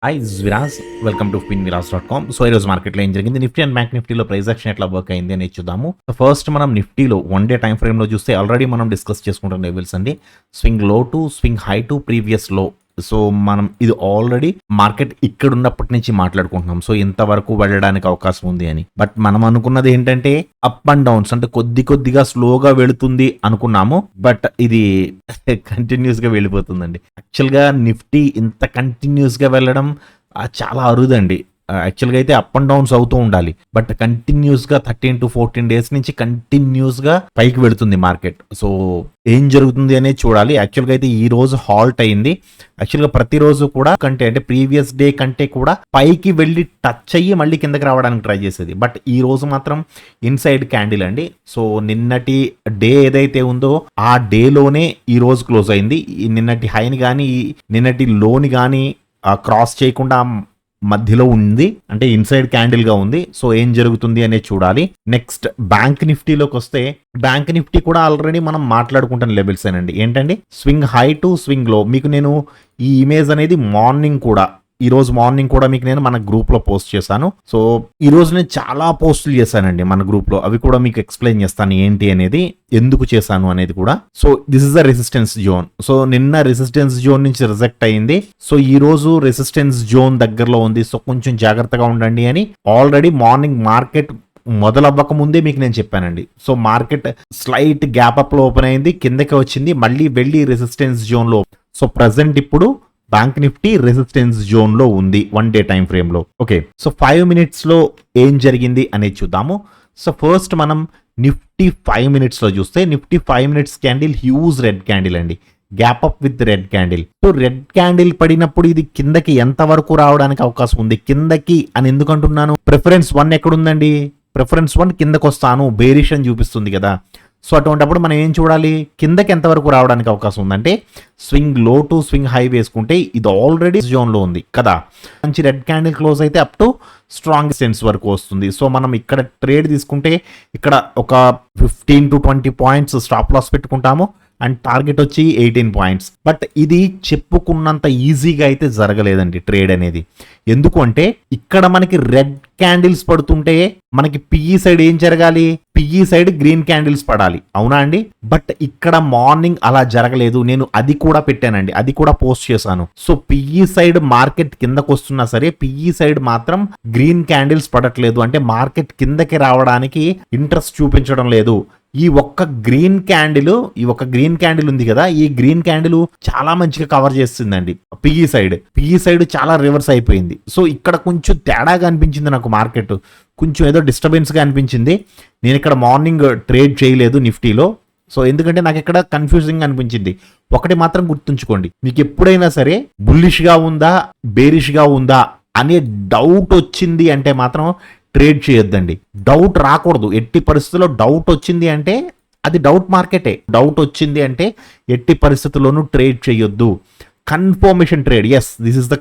Hi Viraj, welcome to finviras.com. So ఈరోజు మార్కెట్లో ఏం జరిగింది, నిఫ్టీ అండ్ బ్యాంక్ నిఫ్టీలో ప్రైస్ యాక్షన్ ఎట్లా వర్క్ అయింది అనేది చూద్దాము. ఫస్ట్ మనం నిఫ్టీలో 1 డే టైం ఫ్రేమ్లో చూస్తే ఆల్రెడీ మనం డిస్కస్ చేసుకుంటున్న లెవెల్స్ అండి. స్వింగ్ లో to swing high to previous లో. సో మనం ఇది ఆల్రెడీ మార్కెట్ ఇక్కడ ఉన్నప్పటి నుంచి మాట్లాడుకుంటున్నాం. సో ఇంతవరకు వెళ్ళడానికి అవకాశం ఉంది అని. బట్ మనం అనుకున్నది ఏంటంటే అప్ అండ్ డౌన్స్, అంటే కొద్దిగా స్లోగా వెళుతుంది అనుకున్నాము. బట్ ఇది కంటిన్యూస్ గా వెళ్ళిపోతుందండి. యాక్చువల్ గా నిఫ్టీ ఇంత కంటిన్యూస్ గా వెళ్ళడం చాలా అరుదండి. యాక్చువల్గా అయితే అప్ అండ్ డౌన్స్ అవుతూ ఉండాలి. బట్ కంటిన్యూస్గా 13 to 14 days నుంచి కంటిన్యూస్గా పైకి వెళుతుంది మార్కెట్. సో ఏం జరుగుతుంది అనేది చూడాలి. యాక్చువల్గా అయితే ఈ రోజు హాల్ట్ అయింది. యాక్చువల్గా ప్రతిరోజు కూడా అంటే ప్రీవియస్ డే కంటే కూడా పైకి వెళ్ళి టచ్ అయ్యి మళ్ళీ కిందకి రావడానికి ట్రై చేసేది. బట్ ఈ రోజు మాత్రం ఇన్సైడ్ క్యాండిల్ అండి. సో నిన్నటి డే ఏదైతే ఉందో ఆ డేలోనే ఈ రోజు క్లోజ్ అయింది. నిన్నటి హైని కానీ నిన్నటి లోని కానీ క్రాస్ చేయకుండా మధ్యలో ఉంది, అంటే ఇన్సైడ్ క్యాండిల్ గా ఉంది. సో ఏం జరుగుతుంది అనేది చూడాలి. నెక్స్ట్ బ్యాంక్ నిఫ్టీలోకి వస్తే బ్యాంక్ నిఫ్టీ కూడా ఆల్రెడీ మనం మాట్లాడుకుంటున్న లెవెల్స్ ఏనండి. ఏంటండి, స్వింగ్ హై టు స్వింగ్ లో. మీకు నేను ఈ ఇమేజ్ అనేది ఈ రోజు మార్నింగ్ కూడా మీకు నేను మన గ్రూప్ లో పోస్ట్ చేశాను. సో ఈ రోజు నేను చాలా పోస్టులు చేశానండి మన గ్రూప్ లో. అవి కూడా మీకు ఎక్స్ప్లెయిన్ చేస్తాను ఏంటి అనేది, ఎందుకు చేశాను అనేది కూడా. So this is the resistance zone. So నిన్న రెసిస్టెన్స్ జోన్ నుంచి రిజెక్ట్ అయింది. సో ఈ రోజు రెసిస్టెన్స్ జోన్ దగ్గరలో ఉంది. సో కొంచెం జాగ్రత్తగా ఉండండి అని ఆల్రెడీ మార్నింగ్ మార్కెట్ మొదలవ్వక ముందే మీకు నేను చెప్పానండి. So market slight gap up లో ఓపెన్ అయింది, కిందకి వచ్చింది, మళ్ళీ వెళ్ళి రెసిస్టెన్స్ జోన్ లో. సో ప్రజెంట్ ఇప్పుడు బ్యాంక్ నిఫ్టీ రెసిస్టెన్స్ జోన్ లో ఉంది 1 డే టైం ఫ్రేమ్ లో. ఓకే, సో 5 minutes లో ఏం జరిగింది అనేది చూద్దాము. సో ఫస్ట్ మనం నిఫ్టీ 5 minutes లో చూస్తే Nifty 5 minutes candle huge red candle అండి. Gap up with red candle. So red candle పడినప్పుడు ఇది కిందకి ఎంత వరకు రావడానికి అవకాశం ఉంది, కిందకి అని ఎందుకు అంటున్నాను, ప్రిఫరెన్స్ 1 ఎక్కడుందండి, ప్రిఫరెన్స్ 1 కిందకు వస్తాను బేరిష్ అని చూపిస్తుంది కదా. సో అటువంటిప్పుడు మనం ఏం చూడాలి, కిందకి ఎంతవరకు రావడానికి అవకాశం ఉందంటే స్వింగ్ లో టు స్వింగ్ హై వేసుకుంటే ఇది ఆల్రెడీ జోన్లో ఉంది కదా. మంచి రెడ్ క్యాండిల్ క్లోజ్ అయితే అప్ టు స్ట్రాంగ్ సెన్స్ వరకు వస్తుంది. సో మనం ఇక్కడ ట్రేడ్ తీసుకుంటే ఇక్కడ ఒక 15 to 20 points స్టాప్ లాస్ పెట్టుకుంటాము అండ్ టార్గెట్ వచ్చి 18 points. బట్ ఇది చెప్పుకున్నంత ఈజీగా అయితే జరగలేదండి ట్రేడ్ అనేది. ఎందుకు అంటే ఇక్కడ మనకి రెడ్ క్యాండిల్స్ పడుతుంటే మనకి పిఈ సైడ్ ఏం జరగాలి, పిఈ సైడ్ గ్రీన్ క్యాండిల్స్ పడాలి, అవునా అండి. బట్ ఇక్కడ మార్నింగ్ అలా జరగలేదు. నేను అది కూడా పెట్టానండి, అది కూడా పోస్ట్ చేశాను. సో పిఈ సైడ్ మార్కెట్ కిందకు వస్తున్నా సరే పిఈ సైడ్ మాత్రం గ్రీన్ క్యాండిల్స్ పడట్లేదు. అంటే మార్కెట్ కిందకి రావడానికి ఇంట్రెస్ట్ చూపించడం లేదు. ఈ ఒక్క గ్రీన్ క్యాండిల్ ఉంది కదా, ఈ గ్రీన్ క్యాండిల్ చాలా మంచిగా కవర్ చేస్తుందండి పిఈ సైడ్ చాలా రివర్స్ అయిపోయింది. సో ఇక్కడ కొంచెం తేడాగా అనిపించింది నాకు మార్కెట్, కొంచెం ఏదో డిస్టర్బెన్స్గా అనిపించింది. నేను ఇక్కడ మార్నింగ్ ట్రేడ్ చేయలేదు నిఫ్టీలో. సో ఎందుకంటే నాకు ఇక్కడ కన్ఫ్యూజింగ్ అనిపించింది. ఒకటి మాత్రం గుర్తుంచుకోండి, మీకు ఎప్పుడైనా సరే బుల్లిష్గా ఉందా బేరిష్గా ఉందా అనే డౌట్ వచ్చింది అంటే మాత్రం ట్రేడ్ చేయొద్దండి. డౌట్ రాకూడదు ఎట్టి పరిస్థితుల్లో. డౌట్ వచ్చింది అంటే అది డౌట్ మార్కెటే. డౌట్ వచ్చింది అంటే ఎట్టి పరిస్థితుల్లోనూ ట్రేడ్ చేయొద్దు. Confirmation trade, yes this is the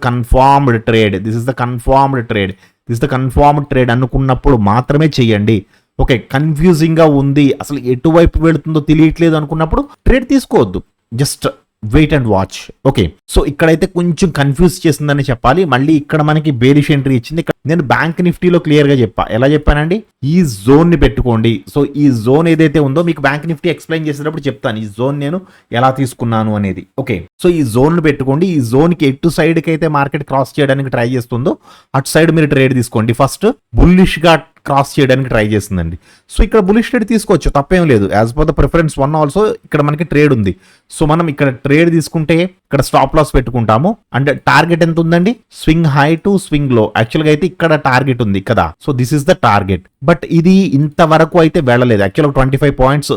confirmed trade అనుకున్నప్పుడు మాత్రమే చెయ్యండి. ఓకే, కన్ఫ్యూజింగ్గా ఉంది, అసలు ఎటువైపు వెళుతుందో తెలియట్లేదు అనుకున్నప్పుడు ట్రేడ్ తీసుకోవద్దు. Just wait and watch. Okay, so ఇక్కడైతే కొంచెం కన్ఫ్యూజ్ చేసిందని చెప్పాలి. మళ్ళీ ఇక్కడ మనకి బేరిష్ ఎంట్రీ ఇచ్చింది. నేను బ్యాంక్ నిఫ్టీలో క్లియర్గా ఎలా చెప్పానండి, ఈ జోన్ ని పెట్టుకోండి. సో ఈ జోన్ ఏదైతే ఉందో మీకు బ్యాంక్ నిఫ్టీ ఎక్స్ప్లెయిన్ చేసేటప్పుడు చెప్తాను, ఈ జోన్ నేను ఎలా తీసుకున్నాను అనేది. ఓకే, సో ఈ జోన్ ని పెట్టుకోండి. ఈ జోన్ కి ఎటు సైడ్ కి అయితే మార్కెట్ క్రాస్ చేయడానికి ట్రై చేస్తుందో అటు సైడ్ మీరు ట్రేడ్ తీసుకోండి. ఫస్ట్ బుల్లిష్ గా క్రాస్ చేయడానికి ట్రై చేస్తుందండి. సో ఇక్కడ బులిష్ ట్రేడ్ తీసుకోవచ్చు, తప్పేం లేదు. As per the preference 1 also ఇక్కడ మనకి ట్రేడ్ ఉంది. సో మనం ఇక్కడ ట్రేడ్ తీసుకుంటే ఇక్కడ స్టాప్ లాస్ పెట్టుకుంటాము. అంటే టార్గెట్ ఎంత ఉందండి, స్వింగ్ హై టు స్వింగ్ లో. యాక్చువల్గా అయితే ఇక్కడ టార్గెట్ ఉంది కదా. So this is the target. But ఇది ఇంతవరకు అయితే వెళ్ళలేదు. యాక్చువల్గా 25 points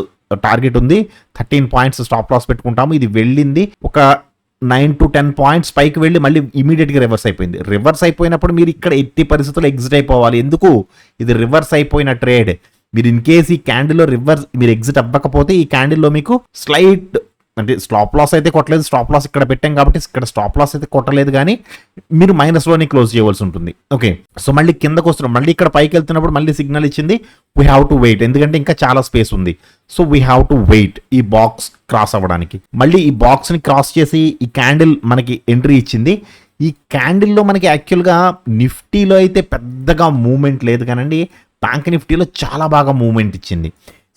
టార్గెట్ ఉంది, 13 points స్టాప్ లాస్ పెట్టుకుంటాము. ఇది వెళ్ళింది ఒక 9 to 10 points పైకి వెళ్ళి మళ్ళీ ఇమీడియట్ గా రివర్స్ అయిపోయింది. రివర్స్ అయిపోయినప్పుడు మీరు ఇక్కడ ఎట్టి పరిస్థితుల్లో ఎగ్జిట్ అయిపోవాలి. ఎందుకు, ఇది రివర్స్ అయిపోయిన ట్రేడ్. మీరు ఇన్ కేస్ ఈ క్యాండిల్లో మీరు ఎగ్జిట్ అవ్వకపోతే ఈ క్యాండిల్లో మీకు స్లైట్ అంటే స్టాప్ లాస్ అయితే కొట్టలేదు. స్టాప్ లాస్ ఇక్కడ పెట్టాం కాబట్టి ఇక్కడ స్టాప్ లాస్ అయితే కొట్టలేదు, కానీ మీరు మైనస్లోనే క్లోజ్ చేయవలసి ఉంటుంది. ఓకే, సో మళ్ళీ కిందకు వస్తున్నాం. మళ్ళీ ఇక్కడ పైకి వెళ్తున్నప్పుడు మళ్ళీ సిగ్నల్ ఇచ్చింది వీ హ్యావ్ టు వెయిట్, ఎందుకంటే ఇంకా చాలా స్పేస్ ఉంది. So we have to wait ఈ బాక్స్ క్రాస్ అవ్వడానికి. మళ్ళీ ఈ బాక్స్ని క్రాస్ చేసి ఈ క్యాండిల్ మనకి ఎంట్రీ ఇచ్చింది. ఈ క్యాండిల్లో మనకి యాక్చువల్గా నిఫ్టీలో అయితే పెద్దగా మూమెంట్ లేదు కానండి, బ్యాంక్ నిఫ్టీలో చాలా బాగా మూమెంట్ ఇచ్చింది.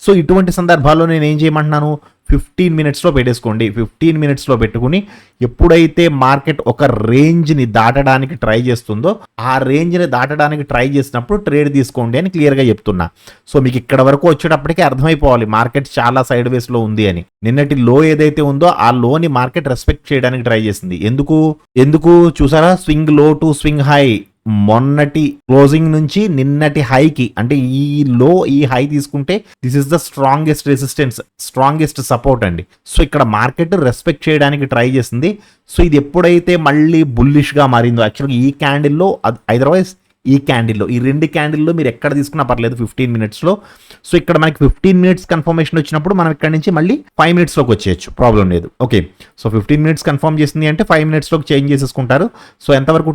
సో ఇటువంటి సందర్భాల్లో నేను ఏం చేయమంటున్నాను, 15 మినిట్స్లో పెట్టేసుకోండి. 15 మినిట్స్లో పెట్టుకుని ఎప్పుడైతే మార్కెట్ ఒక రేంజ్ని దాటడానికి ట్రై చేస్తుందో ఆ రేంజ్ని దాటడానికి ట్రై చేసినప్పుడు ట్రేడ్ తీసుకోండి అని క్లియర్గా చెప్తున్నా. సో మీకు ఇక్కడ వరకు వచ్చేటప్పటికే అర్థమైపోవాలి మార్కెట్ చాలా సైడ్ వేస్లో ఉంది అని. నిన్నటి లో ఏదైతే ఉందో ఆ లోని మార్కెట్ రెస్పెక్ట్ చేయడానికి ట్రై చేసింది. ఎందుకు చూసారా, స్వింగ్ లో టు స్వింగ్ హై, మొన్నటి క్లోజింగ్ నుంచి నిన్నటి హైకి, అంటే ఈ లో ఈ హై తీసుకుంటే this is the strongest resistance, strongest support అండి. సో ఇక్కడ మార్కెట్ రెస్పెక్ట్ చేయడానికి ట్రై చేసింది. సో ఇది ఎప్పుడైతే మళ్ళీ బుల్లిష్గా మారిందో, యాక్చువల్గా ఈ క్యాండిల్లో అదర్వైజ్ ఈ క్యాండిల్లో, ఈ 2 క్యాండిల్లో మీరు ఎక్కడ తీసుకున్నా పర్లేదు 15 మినిట్స్లో. సో ఇక్కడ మనకి 15 మినిట్స్ కన్ఫర్మేషన్ వచ్చినప్పుడు మనం ఇక్కడ నుంచి మళ్ళీ 5 మినిట్స్లోకి వచ్చేయచ్చు, ప్రాబ్లం లేదు. ఓకే, సో 15 మినిట్స్ కన్ఫర్మ్ చేసింది అంటే 5 మినిట్స్లోకి చేంజ్ చేసేసుకుంటారు. సో ఎంతవరకు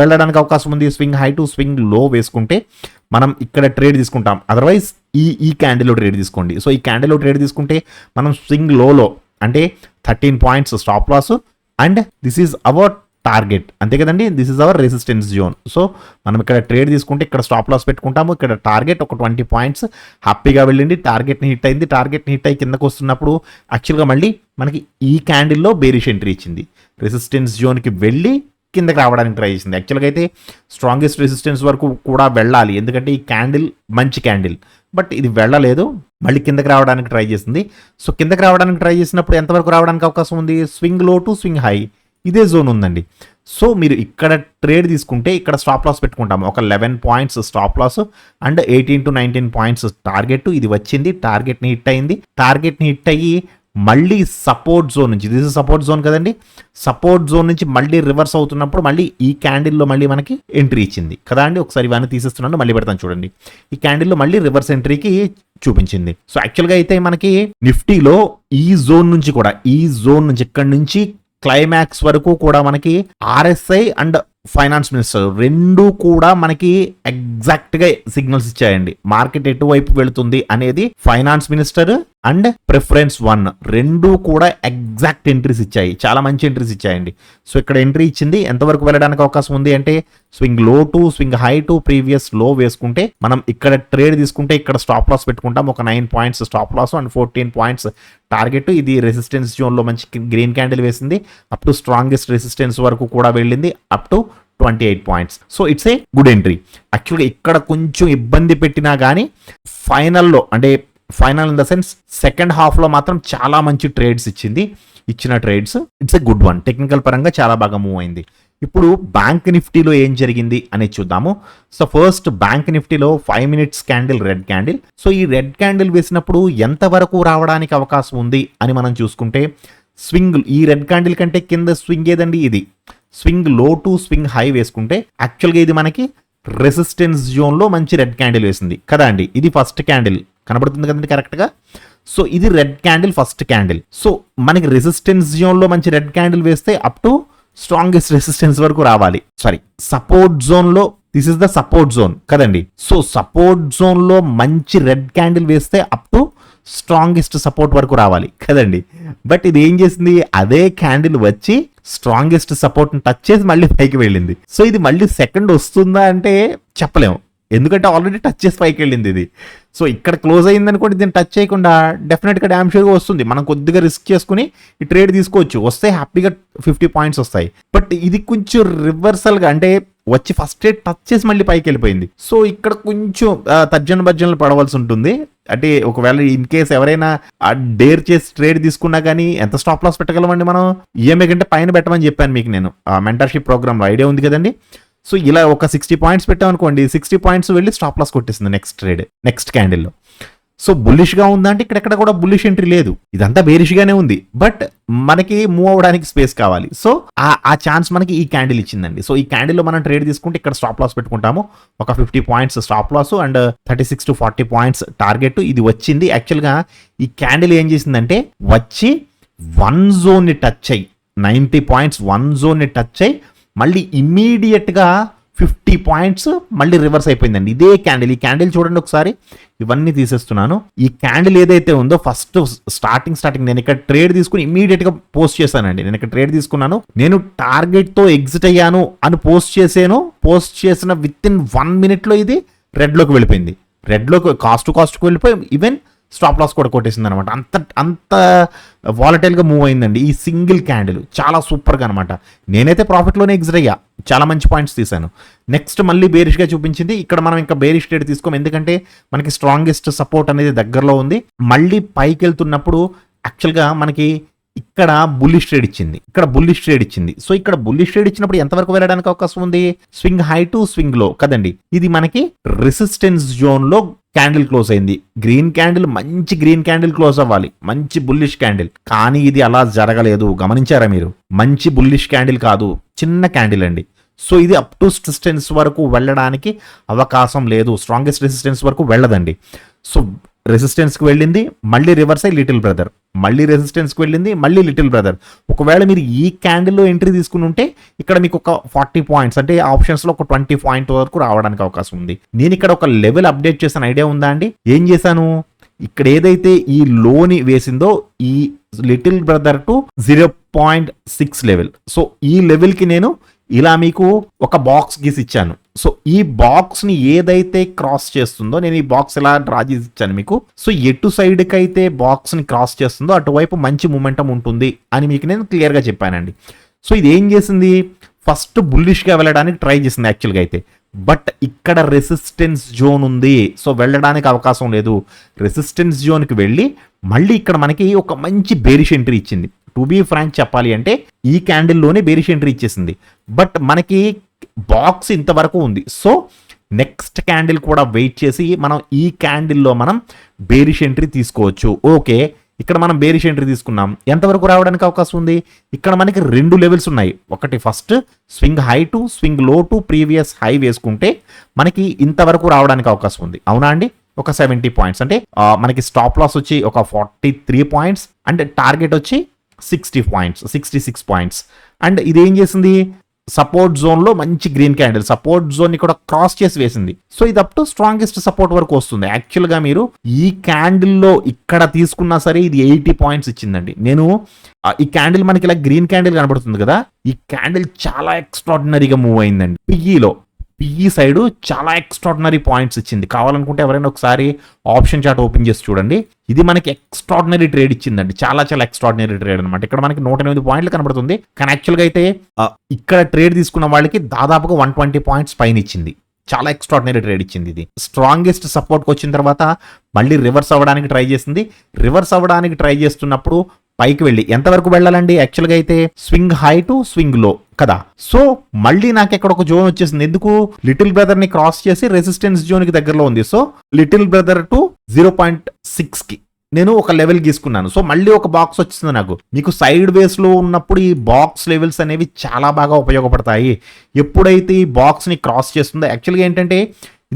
వెళ్ళడానికి అవకాశం ఉంది, స్వింగ్ హై టు స్వింగ్ లో వేసుకుంటే మనం ఇక్కడ ట్రేడ్ తీసుకుంటాం. అదర్వైజ్ ఈ క్యాండిల్లో ట్రేడ్ తీసుకోండి. సో ఈ క్యాండిల్లో ట్రేడ్ తీసుకుంటే మనం స్వింగ్ లోలో అంటే 13 points stop loss and this is our target, అంతే కదండి, this is our resistance zone. So మనం ఇక్కడ ట్రేడ్ తీసుకుంటే ఇక్కడ స్టాప్ లాస్ పెట్టుకుంటాము, ఇక్కడ టార్గెట్ ఒక 20 పాయింట్స్ హ్యాపీగా వెళ్ళింది, టార్గెట్ని హిట్ అయింది. టార్గెట్ని హిట్ అయ్యి కిందకు వస్తున్నప్పుడు యాక్చువల్గా మళ్ళీ మనకి ఈ క్యాండిల్లో బేరిష్ ఎంట్రీ ఇచ్చింది, రెసిస్టెన్స్ జోన్కి వెళ్ళి కిందకి రావడానికి ట్రై చేసింది. యాక్చువల్గా అయితే స్ట్రాంగెస్ట్ రెసిస్టెన్స్ వరకు కూడా వెళ్ళాలి, ఎందుకంటే ఈ క్యాండిల్ మంచి క్యాండిల్, బట్ ఇది వెళ్ళలేదు, మళ్ళీ కిందకి రావడానికి ట్రై చేసింది. సో కిందకి రావడానికి ట్రై చేసినప్పుడు ఎంతవరకు రావడానికి అవకాశం ఉంది, స్వింగ్ లో టు స్వింగ్ హై ఇదే జోన్ ఉందండి. సో మీరు ఇక్కడ ట్రేడ్ తీసుకుంటే ఇక్కడ స్టాప్ లాస్ పెట్టుకుంటాము, ఒక 11 points stop loss and 18 to 19 points target. ఇది వచ్చింది, టార్గెట్ని హిట్ అయింది, టార్గెట్ని హిట్ అయ్యి మళ్ళీ సపోర్ట్ జోన్ నుంచి, దిస్ ఇస్ సపోర్ట్ జోన్ కదండి, సపోర్ట్ జోన్ నుంచి మళ్ళీ రివర్స్ అవుతున్నప్పుడు మళ్ళీ ఈ క్యాండిల్లో మళ్ళీ మనకి ఎంట్రీ ఇచ్చింది కదా అండి. ఒకసారి ఇవన్నీ తీసేస్తున్నాను, మళ్ళీ పెడతాను చూడండి. ఈ క్యాండిల్లో మళ్ళీ రివర్స్ ఎంట్రీకి చూపించింది. సో యాక్చువల్గా అయితే మనకి నిఫ్టీలో ఈ జోన్ నుంచి కూడా, ఈ జోన్ నుంచి ఇక్కడ నుంచి క్లైమాక్స్ వరకు కూడా మనకి ఆర్ఎస్ఐ అండ్ ఫైనాన్స్ మినిస్టర్ రెండు కూడా మనకి ఎగ్జాక్ట్ గా సిగ్నల్స్ ఇచ్చాయండి. మార్కెట్ ఎటువైపు వెళుతుంది అనేది ఫైనాన్స్ మినిస్టర్ అండ్ ప్రిఫరెన్స్ 1 రెండు కూడా ఎగ్జాక్ట్ ఎంట్రీస్ ఇచ్చాయి, చాలా మంచి ఎంట్రీస్ ఇచ్చాయండి. సో ఇక్కడ ఎంట్రీ ఇచ్చింది, ఎంతవరకు వెళ్ళడానికి అవకాశం ఉంది అంటే స్వింగ్ లో to swing high to previous లో వేసుకుంటే మనం ఇక్కడ ట్రేడ్ తీసుకుంటే ఇక్కడ స్టాప్ లాస్ పెట్టుకుంటాం, ఒక 9 points stop loss and 14 points target. ఇది రెసిస్టెన్స్ జోన్ లో మంచి గ్రీన్ క్యాండిల్ వేసింది, అప్ టు స్ట్రాంగెస్ట్ రెసిస్టెన్స్ వరకు కూడా వెళ్ళింది, up to 28 points. So it's a good entry. యాక్చువల్గా ఇక్కడ కొంచెం ఇబ్బంది పెట్టినా కానీ ఫైనల్లో, అంటే final in the sense second హాఫ్లో మాత్రం చాలా మంచి ట్రేడ్స్ ఇచ్చిన trades it's a good one. Technical పరంగా చాలా బాగా మూవ్ అయింది. ఇప్పుడు బ్యాంక్ నిఫ్టీలో ఏం జరిగింది అనేది చూద్దాము. సో ఫస్ట్ బ్యాంక్ నిఫ్టీలో 5 minutes candle, red candle. So ఈ రెడ్ క్యాండిల్ వేసినప్పుడు ఎంతవరకు రావడానికి అవకాశం ఉంది అని మనం చూసుకుంటే స్వింగ్, ఈ రెడ్ క్యాండిల్ కంటే కింద స్వింగ్ ఏదండి, ఇది స్వింగ్ లో టు స్వింగ్ హై వేసుకుంటే యాక్చువల్గా ఇది మనకి రెసిస్టెన్స్ జోన్లో మంచి రెడ్ క్యాండిల్ వేసింది కదా అండి. ఇది ఫస్ట్ క్యాండిల్ కనబడుతుంది కదండి కరెక్ట్గా. సో ఇది red candle, first candle. So మనకి రెసిస్టెన్స్ జోన్లో మంచి రెడ్ క్యాండిల్ వేస్తే అప్ టు స్ట్రాంగెస్ట్ రెసిస్టెన్స్ వరకు రావాలి. సారీ, సపోర్ట్ జోన్లో, this is the support zone కదండి. సో సపోర్ట్ జోన్లో మంచి రెడ్ క్యాండిల్ వేస్తే అప్ టు స్ట్రాంగెస్ట్ సపోర్ట్ వరకు రావాలి కదండి. బట్ ఇది ఏం చేసింది, అదే క్యాండిల్ వచ్చి స్ట్రాంగెస్ట్ సపోర్ట్ని టచ్ చేసి మళ్ళీ పైకి వెళ్ళింది. సో ఇది మళ్ళీ సెకండ్ వస్తుందా అంటే చెప్పలేము, ఎందుకంటే ఆల్రెడీ టచ్ చేసి పైకి వెళ్ళింది ఇది. సో ఇక్కడ క్లోజ్ అయింది అనుకోండి, దీన్ని టచ్ చేయకుండా డెఫినెట్గా డ్యామ్ షూర్గా వస్తుంది. మనం కొద్దిగా రిస్క్ చేసుకుని ఈ ట్రేడ్ తీసుకోవచ్చు, వస్తే హ్యాపీగా 50 పాయింట్స్ వస్తాయి. బట్ ఇది కొంచెం రివర్సల్గా, అంటే వచ్చి ఫస్ట్ ట్రేడ్ టచ్ చేసి మళ్ళీ పైకి వెళ్ళిపోయింది. సో ఇక్కడ కొంచెం తర్జన పడవలసి ఉంటుంది. అంటే ఒకవేళ ఇన్ కేస్ ఎవరైనా డేర్ చేసి ట్రేడ్ తీసుకున్నా కానీ ఎంత స్టాప్ లాస్ పెట్టగలమండి మనం, ఈఎంఐ కంటే పైన పెట్టమని చెప్పాను మీకు నేను మెంటర్షిప్ ప్రోగ్రామ్లో, ఐడియా ఉంది కదండి. సో ఇలా ఒక 60 పాయింట్స్ పెట్టామనుకోండి, 60 పాయింట్స్ వెళ్ళి స్టాప్ లాస్ కొట్టేస్తుంది నెక్స్ట్ ట్రేడ్, నెక్స్ట్ క్యాండిల్లో. సో బుల్లిష్గా ఉందంటే ఇక్కడెక్కడ కూడా బుల్లిష్ ఎంట్రీ లేదు, ఇదంతా బేరిష్గానే ఉంది. బట్ మనకి మూవ్ అవ్వడానికి స్పేస్ కావాలి. సో ఆ ఛాన్స్ మనకి ఈ క్యాండిల్ ఇచ్చిందండి. సో ఈ క్యాండిల్లో మనం ట్రేడ్ తీసుకుంటే ఇక్కడ స్టాప్ లాస్ పెట్టుకుంటాము, ఒక 50 points stop loss and 36 to 40 points target. ఇది వచ్చింది. యాక్చువల్గా ఈ క్యాండిల్ ఏం చేసిందంటే వచ్చి 1 జోన్ని టచ్ అయ్యి 90 పాయింట్స్ 1 జోన్ని టచ్ అయ్యి మళ్ళీ ఇమ్మీడియట్గా 50 పాయింట్స్ మళ్ళీ రివర్స్ అయిపోయిందండి. ఇదే క్యాండిల్, ఈ క్యాండిల్ చూడండి ఒకసారి, ఇవన్నీ తీసేస్తున్నాను. ఈ క్యాండిల్ ఏదైతే ఉందో ఫస్ట్ స్టార్టింగ్ నేను ఇక్కడ ట్రేడ్ తీసుకుని ఇమీడియట్ గా పోస్ట్ చేశానండి. నేను ఇక్కడ ట్రేడ్ తీసుకున్నాను, నేను టార్గెట్ తో ఎగ్జిట్ అయ్యాను అని పోస్ట్ చేసిన విత్ ఇన్ 1 minute లో ఇది రెడ్ లోకి వెళ్ళిపోయింది. రెడ్ లోకి కాస్ట్ కు వెళ్ళిపోయి ఈవెన్ స్టాప్ లాస్ కూడా కొట్టేసింది అనమాట. అంత వాలటైల్ గా మూవ్ అయిందండి ఈ సింగిల్ క్యాండిల్, చాలా సూపర్ గా అనమాట. నేనైతే ప్రాఫిట్ లోనే ఎగ్జిట్ అయ్యా, చాలా మంచి పాయింట్స్ తీశాను. నెక్స్ట్ మళ్ళీ బేరిష్ గా చూపించింది. ఇక్కడ మనం ఇంకా బేరిష్ ట్రేడ్ తీసుకోం, ఎందుకంటే మనకి స్ట్రాంగెస్ట్ సపోర్ట్ అనేది దగ్గరలో ఉంది. మళ్ళీ పైకి వెళ్తున్నప్పుడు యాక్చువల్గా మనకి ఇక్కడ బుల్లిష్ ట్రేడ్ ఇచ్చింది. సో ఇక్కడ బుల్లిష్ ట్రేడ్ ఇచ్చినప్పుడు ఎంతవరకు వెళ్ళడానికి అవకాశం ఉంది? స్వింగ్ హై టు స్వింగ్ లో కదండి. ఇది మనకి రెసిస్టెన్స్ జోన్ లో క్యాండిల్ క్లోజ్ అయింది. గ్రీన్ క్యాండిల్, మంచి గ్రీన్ క్యాండిల్ క్లోజ్ అవ్వాలి, మంచి బుల్లిష్ క్యాండిల్. కానీ ఇది అలా జరగలేదు, గమనించారా మీరు? మంచి బుల్లిష్ క్యాండిల్ కాదు, చిన్న క్యాండిల్ అండి. సో ఇది అప్ టు రెసిస్టెన్స్ వరకు వెళ్ళడానికి అవకాశం లేదు, స్ట్రాంగెస్ట్ రెసిస్టెన్స్ వరకు వెళ్ళదండి. సో రెసిస్టెన్స్కి వెళ్ళింది, మళ్ళీ రివర్స్ అయ్యి లిటిల్ బ్రదర్, మళ్ళీ రెసిస్టెన్స్కి వెళ్ళింది, మళ్ళీ లిటిల్ బ్రదర్. ఒకవేళ మీరు ఈ క్యాండిల్లో ఎంట్రీ తీసుకుని ఉంటే ఇక్కడ మీకు ఒక 40 పాయింట్స్ అంటే ఆప్షన్స్లో ఒక 20 పాయింట్ వరకు రావడానికి అవకాశం ఉంది. నేను ఇక్కడ ఒక లెవెల్ అప్డేట్ చేసిన ఐడియా ఉందా అండి? ఏం చేశాను, ఇక్కడ ఏదైతే ఈ లోని వేసిందో ఈ little brother to 0.6 level, so ఈ లెవెల్కి నేను ఇలా మీకు ఒక బాక్స్ గీసి ఇచ్చాను. సో ఈ బాక్స్ ని ఏదైతే క్రాస్ చేస్తుందో, నేను ఈ బాక్స్ ఎలా డ్రా చేసి ఇచ్చాను మీకు. సో ఎటు సైడ్ కి అయితే బాక్స్ ని క్రాస్ చేస్తుందో అటువైపు మంచి మూమెంటం ఉంటుంది అని మీకు నేను క్లియర్ గా చెప్పానండి. సో ఇది ఏం చేసింది, ఫస్ట్ బుల్లిష్ గా వెళ్ళడానికి ట్రై చేసింది యాక్చువల్గా అయితే. బట్ ఇక్కడ రెసిస్టెన్స్ జోన్ ఉంది, సో వెళ్ళడానికి అవకాశం లేదు. రెసిస్టెన్స్ జోన్కి వెళ్ళి మళ్ళీ ఇక్కడ మనకి ఒక మంచి బేరిష్ ఎంట్రీ ఇచ్చింది. టు బీ ఫ్రాంక్ చెప్పాలి అంటే ఈ క్యాండిల్లోనే బేరిష్ ఎంట్రీ ఇచ్చేసింది. బట్ మనకి బాక్స్ ఇంతవరకు ఉంది. సో నెక్స్ట్ క్యాండిల్ కూడా వెయిట్ చేసి మనం ఈ క్యాండిల్లో మనం బేరిష్ ఎంట్రీ తీసుకోవచ్చు. ఓకే, ఇక్కడ మనం బేరిష్ ఎంట్రీ తీసుకున్నాం, ఎంతవరకు రావడానికి అవకాశం ఉంది? ఇక్కడ మనకి 2 లెవెల్స్ ఉన్నాయి. ఒకటి first swing high to swing లో టు ప్రీవియస్ హై వేసుకుంటే మనకి ఇంతవరకు రావడానికి అవకాశం ఉంది. అవునా అండి? ఒక 70 పాయింట్స్ అంటే మనకి స్టాప్ లాస్ వచ్చి ఒక 43 పాయింట్స్ అంటే టార్గెట్ వచ్చి 60 పాయింట్స్, 66 పాయింట్స్. అండ్ ఇది ఏం చేసింది, సపోర్ట్ జోన్ లో మంచి గ్రీన్ క్యాండిల్ సపోర్ట్ జోన్ ని కూడా క్రాస్ చేసి వేసింది. సో ఇది అప్ టు స్ట్రాంగెస్ట్ సపోర్ట్ వరకు వస్తుంది. యాక్చువల్ గా మీరు ఈ క్యాండిల్ లో ఇక్కడ తీసుకున్నా సరే ఇది 80 పాయింట్స్ ఇచ్చిందండి. నేను ఈ క్యాండిల్ మనకి ఇలా గ్రీన్ క్యాండిల్ కనబడుతుంది కదా, ఈ క్యాండిల్ చాలా ఎక్స్ట్రాడినరీగా మూవ్ అయిందండి. పిఈ సైడ్ చాలా ఎక్స్ట్రాడినరీ పాయింట్స్ ఇచ్చింది. కావాలనుకుంటే ఎవరైనా ఒకసారి ఆప్షన్ చార్ట్ ఓపెన్ చేసి చూడండి. ఇది మనకి ఎక్స్ట్రాడినరీ ట్రేడ్ ఇచ్చిందండి, చాలా ఎక్స్ట్రాడినరీ ట్రేడ్ అనమాట. ఇక్కడ మనకి 108 పాయింట్లు కనబడుతుంది, కానీ యాక్చువల్గా అయితే ఇక్కడ ట్రేడ్ తీసుకున్న వాళ్ళకి దాదాపుగా 120 పాయింట్స్ పైన ఇచ్చింది. చాలా ఎక్స్ట్రాడినరీ ట్రేడ్ ఇచ్చింది. ఇది స్ట్రాంగెస్ట్ సపోర్ట్కి వచ్చిన తర్వాత మళ్ళీ రివర్స్ అవ్వడానికి ట్రై చేసింది. రివర్స్ అవ్వడానికి ట్రై చేస్తున్నప్పుడు పైకి వెళ్ళి ఎంతవరకు వెళ్ళాలండి? యాక్చువల్గా అయితే స్వింగ్ హై టు స్వింగ్ లో కదా. సో మళ్ళీ నాకు ఇక్కడ ఒక జోన్ వచ్చేసింది. ఎందుకు? లిటిల్ బ్రదర్ ని క్రాస్ చేసి రెసిస్టెన్స్ జోన్ కి దగ్గరలో ఉంది. సో లిటిల్ బ్రదర్ టు 0.6 కి నేను ఒక లెవెల్ గీసుకున్నాను. సో మళ్ళీ ఒక బాక్స్ వచ్చింది నాకు. మీకు సైడ్ వేస్ లో ఉన్నప్పుడు ఈ బాక్స్ లెవెల్స్ అనేవి చాలా బాగా ఉపయోగపడతాయి. ఎప్పుడైతే ఈ బాక్స్ ని క్రాస్ చేస్తుందో, యాక్చువల్గా ఏంటంటే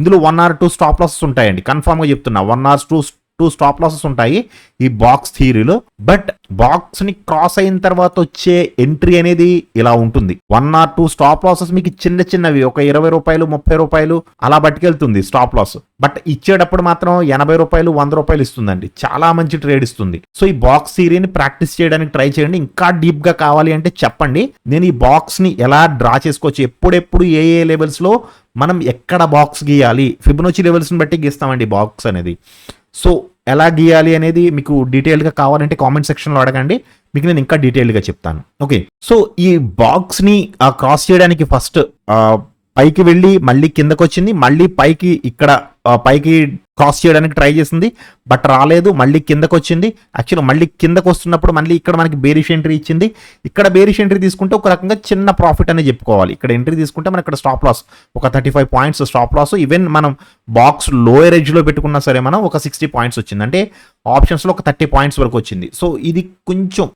ఇందులో 1 or 2 స్టాప్ లాసెస్ ఉంటాయండి. కన్ఫర్మ్ గా చెప్తున్నా, 1 or 2 స్టాప్ లాసెస్ ఉంటాయి ఈ బాక్స్ థియరీలో. బట్ బాక్స్ ని క్రాస్ అయిన తర్వాత వచ్చే ఎంట్రీ అనేది ఇలా ఉంటుంది. 1 or 2 స్టాప్ లాసెస్ మీకు చిన్నవి ఒక 20 రూపాయలు 30 రూపాయలు అలా పట్టుకెళ్తుంది స్టాప్ లాస్. బట్ ఇచ్చేటప్పుడు మాత్రం 80 రూపాయలు 100 రూపాయలు ఇస్తుందండి. చాలా మంచి ట్రేడ్ ఇస్తుంది. సో ఈ బాక్స్ థియరీని ప్రాక్టీస్ చేయడానికి ట్రై చేయండి. ఇంకా డీప్ గా కావాలి అంటే చెప్పండి, నేను ఈ బాక్స్ ని ఎలా డ్రా చేసుకోవచ్చు, ఎప్పుడెప్పుడు ఏ లెవెల్స్ లో మనం ఎక్కడ బాక్స్ గీయాలి, ఫిబొనాచి లెవెల్స్ ని బట్టి గీస్తామండి బాక్స్ అనేది. సో ఎలా గీయాలి అనేది మీకు డీటెయిల్గా కావాలంటే కామెంట్ సెక్షన్లో అడగండి, మీకు నేను ఇంకా డీటెయిల్గా చెప్తాను. ఓకే, సో ఈ బాక్స్ని క్రాస్ చేయడానికి ఫస్ట్ పైకి వెళ్ళి మళ్ళీ కిందకు వచ్చింది, మళ్ళీ పైకి ఇక్కడ పైకి క్రాస్ చేయడానికి ట్రై చేసింది, బట్ రాలేదు. మళ్ళీ కిందకు వచ్చింది. యాక్చువల్గా మళ్ళీ కిందకు వస్తున్నప్పుడు మళ్ళీ ఇక్కడ మనకి బేరిష్ ఎంట్రీ ఇచ్చింది. ఇక్కడ బేరిష్ ఎంట్రీ తీసుకుంటే ఒక రకంగా చిన్న ప్రాఫిట్ అనేది చెప్పుకోవాలి. ఇక్కడ ఎంట్రీ తీసుకుంటే మనకి ఇక్కడ స్టాప్ లాస్ ఒక 35 పాయింట్స్ స్టాప్ లాస్. ఈవెన్ మనం బాక్స్ లోయర్ ఎడ్జ్ లో పెట్టుకున్నా సరే మనం ఒక 60 పాయింట్స్ వచ్చింది, అంటే ఆప్షన్స్ లో ఒక 30 పాయింట్స్ వరకు వచ్చింది. సో ఇది కొంచెం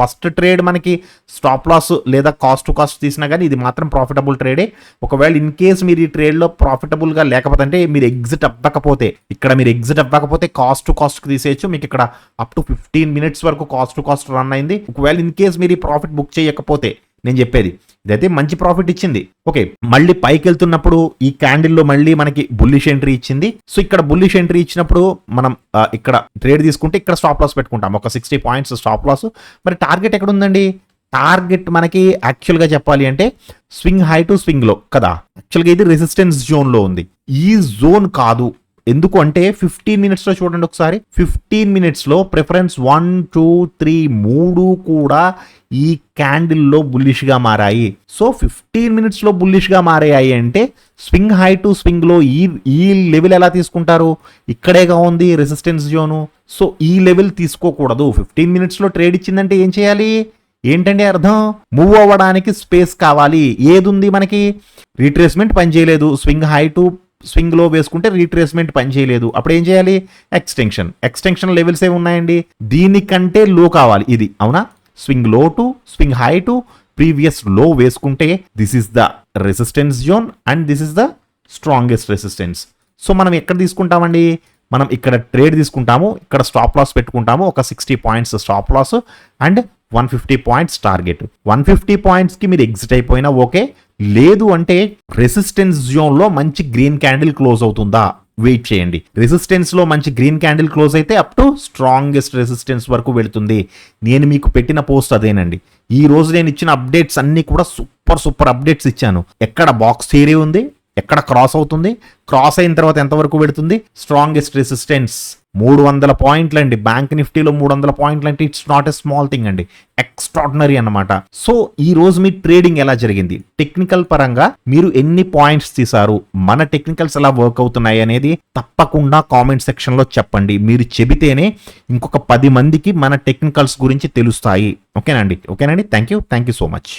ఫస్ట్ ట్రేడ్ మనకి స్టాప్ లాస్ లేదా కాస్ట్ టు కాస్ట్ తీసినా కానీ ఇది మాత్రం ప్రాఫిటబుల్ ట్రేడే. ఒకవేళ ఇన్ కేస్ మీరు ఈ ట్రేడ్ లో ప్రాఫిటబుల్ గా లేకపోతే, అంటే మీరు ఎగ్జిట్ అవ్వకపోతే, ఇక్కడ మీరు ఎగ్జిట్ అవ్వకపోతే కాస్ట్ టు కాస్ట్ తీసేయచ్చు. మీకు ఇక్కడ అప్ టు 15 minutes వరకు కాస్ట్ టు కాస్ట్ రన్ అయింది. ఒకవేళ ఇన్ కేస్ మీరు ఈ ప్రాఫిట్ బుక్ చేయకపోతే నేను చెప్పేది. ఇదైతే మంచి ప్రాఫిట్ ఇచ్చింది. ఓకే, మళ్ళీ పైకి వెళ్తున్నప్పుడు ఈ క్యాండిల్లో మళ్ళీ మనకి బుల్లిష్ ఎంట్రీ ఇచ్చింది. సో ఇక్కడ బుల్లిష్ ఎంట్రీ ఇచ్చినప్పుడు మనం ఇక్కడ ట్రేడ్ తీసుకుంటే ఇక్కడ స్టాప్ లాస్ పెట్టుకుంటాం, ఒక 60 పాయింట్స్ స్టాప్ లాస్. మరి టార్గెట్ ఎక్కడ ఉందండి? టార్గెట్ మనకి యాక్చువల్గా చెప్పాలి అంటే స్వింగ్ హై టు స్వింగ్ లో కదా. యాక్చువల్గా ఇది రెసిస్టెన్స్ జోన్లో ఉంది, ఈ జోన్ కాదు. ఎందుకు అంటే 15 మినిట్స్లో చూడండి ఒకసారి. 15 మినిట్స్లో ప్రిఫరెన్స్ 1, 2, 3 3 కూడా ఈ క్యాండిల్లో బుల్లిష్గా మారాయి. సో 15 మినిట్స్లో బుల్లిష్గా మారాయి అంటే స్వింగ్ హై టు స్వింగ్లో ఈ లెవెల్ ఎలా తీసుకుంటారు? ఇక్కడేగా ఉంది రెసిస్టెన్స్ జోను. సో ఈ లెవెల్ తీసుకోకూడదు. 15 మినిట్స్లో ట్రేడ్ ఇచ్చిందంటే ఏం చేయాలి? ఏంటండి అర్థం? మూవ్ అవ్వడానికి స్పేస్ కావాలి. ఏది ఉంది మనకి? రీట్రేస్మెంట్ పనిచేయలేదు. స్వింగ్ హై టు స్వింగ్ లో వేసుకుంటే రీట్రేస్మెంట్ పనిచేయలేదు. అప్పుడు ఏం చేయాలి? ఎక్స్టెన్షన్ లెవెల్స్ ఏమి ఉన్నాయండి? దీనికంటే లో కావాలి ఇది, అవునా? స్వింగ్ లో to swing high to previous లో వేసుకుంటే this is the resistance zone and this is the strongest resistance. So మనం ఎక్కడ తీసుకుంటామండి? మనం ఇక్కడ ట్రేడ్ తీసుకుంటాము, ఇక్కడ స్టాప్ లాస్ పెట్టుకుంటాము, ఒక 60 points stop loss and 150 points target. 150 పాయింట్స్కి మీరు ఎగ్జిట్ అయిపోయినా ఓకే. లేదు అంటే రెసిస్టెన్స్ జోన్లో మంచి గ్రీన్ క్యాండిల్ క్లోజ్ అవుతుందా వెయిట్ చేయండి. రెసిస్టెన్స్ లో మంచి గ్రీన్ క్యాండిల్ క్లోజ్ అయితే అప్ టు స్ట్రాంగెస్ట్ రెసిస్టెన్స్ వరకు వెళుతుంది. నేను మీకు పెట్టిన పోస్ట్ అదేనండి. ఈ రోజు నేను ఇచ్చిన అప్డేట్స్ అన్ని కూడా సూపర్ అప్డేట్స్ ఇచ్చాను. ఎక్కడ బాక్స్ థియరీ ఉంది, ఎక్కడ క్రాస్ అవుతుంది, క్రాస్ అయిన తర్వాత ఎంతవరకు పెడుతుంది, స్ట్రాంగెస్ట్ రెసిస్టెన్స్ 300 పాయింట్లు అండి. బ్యాంక్ నిఫ్టీలో 300 పాయింట్లు అంటే it's not a small thing అండి, ఎక్స్ట్రాడినరీ అన్నమాట. సో ఈ రోజు మీ ట్రేడింగ్ ఎలా జరిగింది, టెక్నికల్ పరంగా మీరు ఎన్ని పాయింట్స్ తీసారు, మన టెక్నికల్స్ ఎలా వర్క్ అవుతున్నాయి అనేది తప్పకుండా కామెంట్ సెక్షన్ లో చెప్పండి. మీరు చెబితేనే ఇంకొక 10 మందికి మన టెక్నికల్స్ గురించి తెలుస్తాయి. ఓకేనండి. Thank you so much.